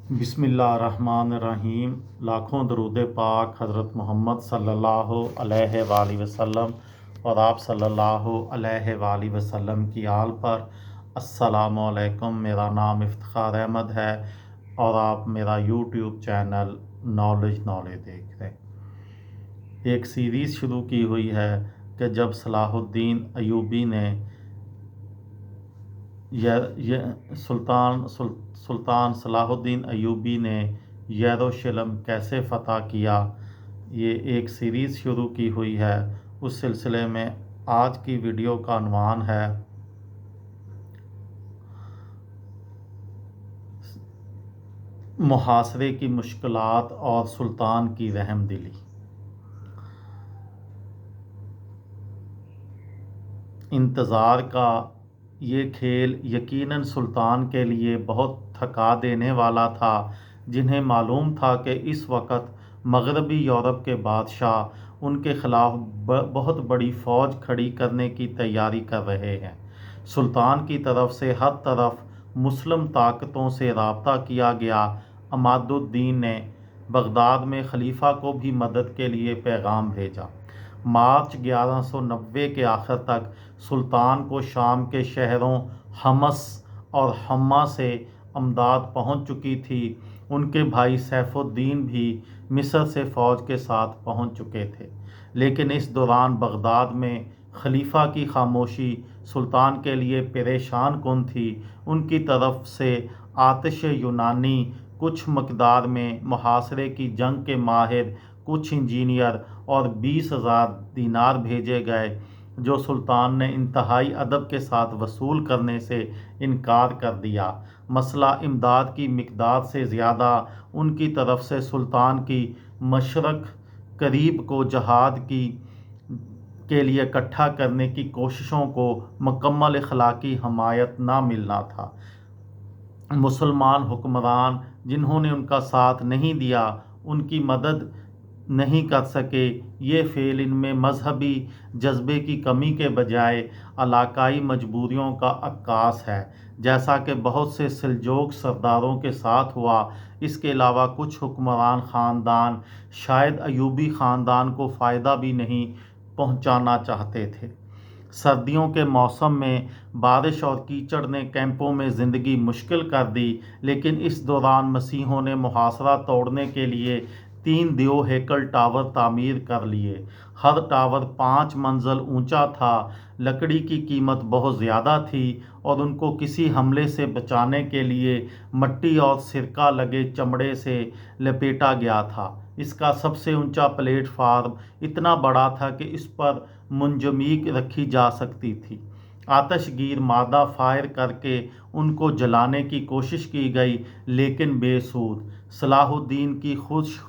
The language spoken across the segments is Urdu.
بسم اللہ الرحمن الرحیم۔ لاکھوں درود پاک حضرت محمد صلی اللہ علیہ وآلہ وسلم اور آپ صلی اللہ علیہ وآلہ وسلم کی آل پر۔ السلام علیکم، میرا نام افتخار احمد ہے اور آپ میرا یوٹیوب چینل نالج دیکھ رہے ہیں۔ ایک سیریز شروع کی ہوئی ہے کہ جب صلاح الدین ایوبی نے سلطان صلاح الدین ایوبی نے یروشلم کیسے فتح کیا، یہ ایک سیریز شروع کی ہوئی ہے۔ اس سلسلے میں آج کی ویڈیو کا عنوان ہے محاصرے کی مشکلات اور سلطان کی رحم دلی۔ انتظار کا یہ کھیل یقیناً سلطان کے لیے بہت تھکا دینے والا تھا، جنہیں معلوم تھا کہ اس وقت مغربی یورپ کے بادشاہ ان کے خلاف بہت بڑی فوج کھڑی کرنے کی تیاری کر رہے ہیں۔ سلطان کی طرف سے ہر طرف مسلم طاقتوں سے رابطہ کیا گیا۔ عماد الدین نے بغداد میں خلیفہ کو بھی مدد کے لیے پیغام بھیجا۔ مارچ 1190 کے آخر تک سلطان کو شام کے شہروں حمص اور حما سے امداد پہنچ چکی تھی۔ ان کے بھائی سیف الدین بھی مصر سے فوج کے ساتھ پہنچ چکے تھے، لیکن اس دوران بغداد میں خلیفہ کی خاموشی سلطان کے لیے پریشان کن تھی۔ ان کی طرف سے آتش یونانی کچھ مقدار میں محاصرے کی جنگ کے ماہر، کچھ انجینئر اور 20,000 دینار بھیجے گئے، جو سلطان نے انتہائی ادب کے ساتھ وصول کرنے سے انکار کر دیا۔ مسئلہ امداد کی مقدار سے زیادہ ان کی طرف سے سلطان کی مشرق قریب کو جہاد کے لیے اکٹھا کرنے کی کوششوں کو مکمل اخلاقی حمایت نہ ملنا تھا۔ مسلمان حکمران جنہوں نے ان کا ساتھ نہیں دیا، ان کی مدد نہیں کر سکے۔ یہ فعل ان میں مذہبی جذبے کی کمی کے بجائے علاقائی مجبوریوں کا عکاس ہے، جیسا کہ بہت سے سلجوق سرداروں کے ساتھ ہوا۔ اس کے علاوہ کچھ حکمران خاندان شاید ایوبی خاندان کو فائدہ بھی نہیں پہنچانا چاہتے تھے۔ سردیوں کے موسم میں بارش اور کیچڑ نے کیمپوں میں زندگی مشکل کر دی، لیکن اس دوران مسیحوں نے محاصرہ توڑنے کے لیے 3 دیو ہیکل ٹاور تعمیر کر لیے۔ ہر ٹاور 5 منزل اونچا تھا۔ لکڑی کی قیمت بہت زیادہ تھی اور ان کو کسی حملے سے بچانے کے لیے مٹی اور سرکہ لگے چمڑے سے لپیٹا گیا تھا۔ اس کا سب سے اونچا پلیٹ فارم اتنا بڑا تھا کہ اس پر منجمیق رکھی جا سکتی تھی۔ آتش گیر مادہ فائر کر کے ان کو جلانے کی کوشش کی گئی، لیکن بے سود۔ صلاح الدین کی خوش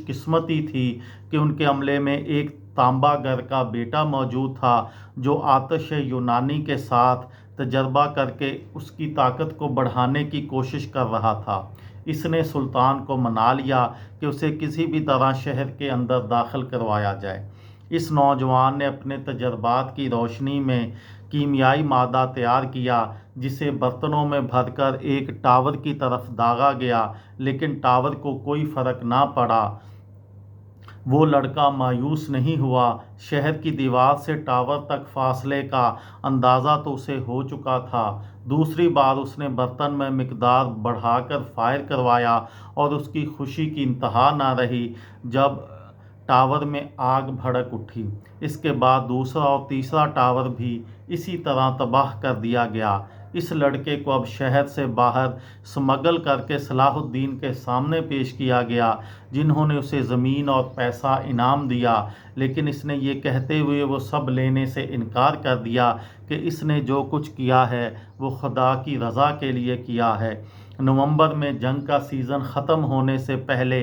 قسمتی تھی کہ ان کے عملے میں ایک تانبا گر کا بیٹا موجود تھا، جو آتش یونانی کے ساتھ تجربہ کر کے اس کی طاقت کو بڑھانے کی کوشش کر رہا تھا۔ اس نے سلطان کو منا لیا کہ اسے کسی بھی طرح شہر کے اندر داخل کروایا جائے۔ اس نوجوان نے اپنے تجربات کی روشنی میں کیمیائی مادہ تیار کیا، جسے برتنوں میں بھر کر ایک ٹاور کی طرف داغا گیا، لیکن ٹاور کو کوئی فرق نہ پڑا۔ وہ لڑکا مایوس نہیں ہوا۔ شہر کی دیوار سے ٹاور تک فاصلے کا اندازہ تو اسے ہو چکا تھا۔ دوسری بار اس نے برتن میں مقدار بڑھا کر فائر کروایا اور اس کی خوشی کی انتہا نہ رہی جب ٹاور میں آگ بھڑک اٹھی۔ اس کے بعد دوسرا اور تیسرا ٹاور بھی اسی طرح تباہ کر دیا گیا۔ اس لڑکے کو اب شہر سے باہر سمگل کر کے صلاح الدین کے سامنے پیش کیا گیا، جنہوں نے اسے زمین اور پیسہ انعام دیا، لیکن اس نے یہ کہتے ہوئے وہ سب لینے سے انکار کر دیا کہ اس نے جو کچھ کیا ہے وہ خدا کی رضا کے لیے کیا ہے۔ نومبر میں جنگ کا سیزن ختم ہونے سے پہلے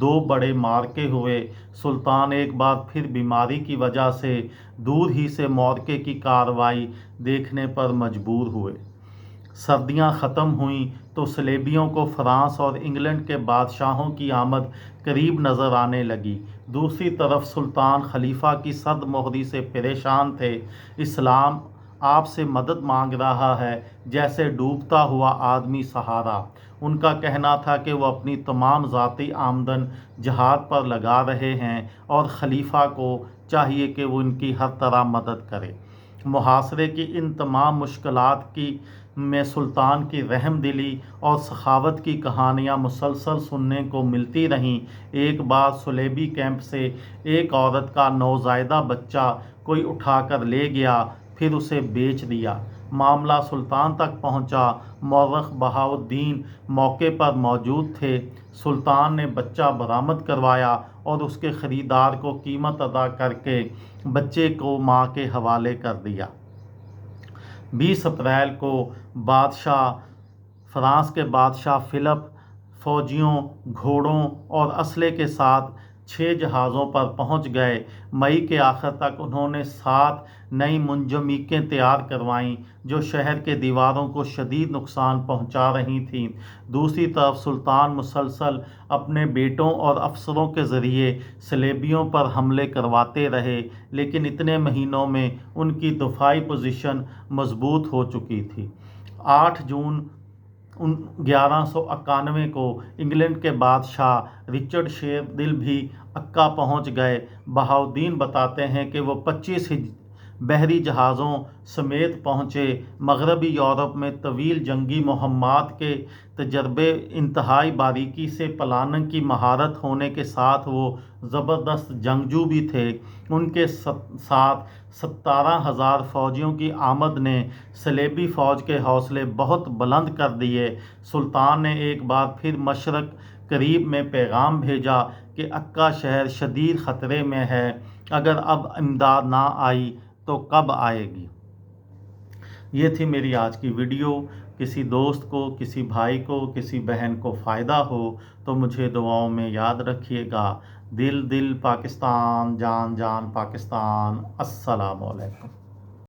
2 بڑے معرکے ہوئے۔ سلطان ایک بار پھر بیماری کی وجہ سے دور ہی سے معرکے کی کارروائی دیکھنے پر مجبور ہوئے۔ سردیاں ختم ہوئیں تو صلیبیوں کو فرانس اور انگلینڈ کے بادشاہوں کی آمد قریب نظر آنے لگی۔ دوسری طرف سلطان خلیفہ کی سرد مہری سے پریشان تھے۔ اسلام آپ سے مدد مانگ رہا ہے جیسے ڈوبتا ہوا آدمی سہارا۔ ان کا کہنا تھا کہ وہ اپنی تمام ذاتی آمدن جہاد پر لگا رہے ہیں اور خلیفہ کو چاہیے کہ وہ ان کی ہر طرح مدد کرے۔ محاصرے کی ان تمام مشکلات میں سلطان کی رحم دلی اور سخاوت کی کہانیاں مسلسل سننے کو ملتی رہیں۔ ایک بار صلیبی کیمپ سے ایک عورت کا نوزائیدہ بچہ کوئی اٹھا کر لے گیا، پھر اسے بیچ دیا۔ معاملہ سلطان تک پہنچا۔ مورخ بہاؤالدین موقع پر موجود تھے۔ سلطان نے بچہ برآمد کروایا اور اس کے خریدار کو قیمت ادا کر کے بچے کو ماں کے حوالے کر دیا۔ 20 اپریل کو فرانس کے بادشاہ فلپ فوجیوں، گھوڑوں اور اسلحے کے ساتھ 6 جہازوں پر پہنچ گئے۔ مئی کے آخر تک انہوں نے 7 نئی منجمیقیں تیار کروائیں جو شہر کے دیواروں کو شدید نقصان پہنچا رہی تھیں۔ دوسری طرف سلطان مسلسل اپنے بیٹوں اور افسروں کے ذریعے صلیبیوں پر حملے کرواتے رہے، لیکن اتنے مہینوں میں ان کی دفاعی پوزیشن مضبوط ہو چکی تھی۔ 8 جون 1191 کو انگلینڈ کے بادشاہ رچرڈ شیر دل بھی عکا پہنچ گئے۔ بہاؤالدین بتاتے ہیں کہ وہ 25 بحری جہازوں سمیت پہنچے۔ مغربی یورپ میں طویل جنگی مہمات کے تجربے، انتہائی باریکی سے پلاننگ کی مہارت ہونے کے ساتھ وہ زبردست جنگجو بھی تھے۔ ان کے ساتھ 17,000 فوجیوں کی آمد نے صلیبی فوج کے حوصلے بہت بلند کر دیے۔ سلطان نے ایک بار پھر مشرق قریب میں پیغام بھیجا کہ عکا شہر شدید خطرے میں ہے، اگر اب امداد نہ آئی تو کب آئے گی؟ یہ تھی میری آج کی ویڈیو۔ کسی دوست کو، کسی بھائی کو، کسی بہن کو فائدہ ہو تو مجھے دعاؤں میں یاد رکھیے گا۔ دل دل پاکستان، جان جان پاکستان۔ السلام علیکم۔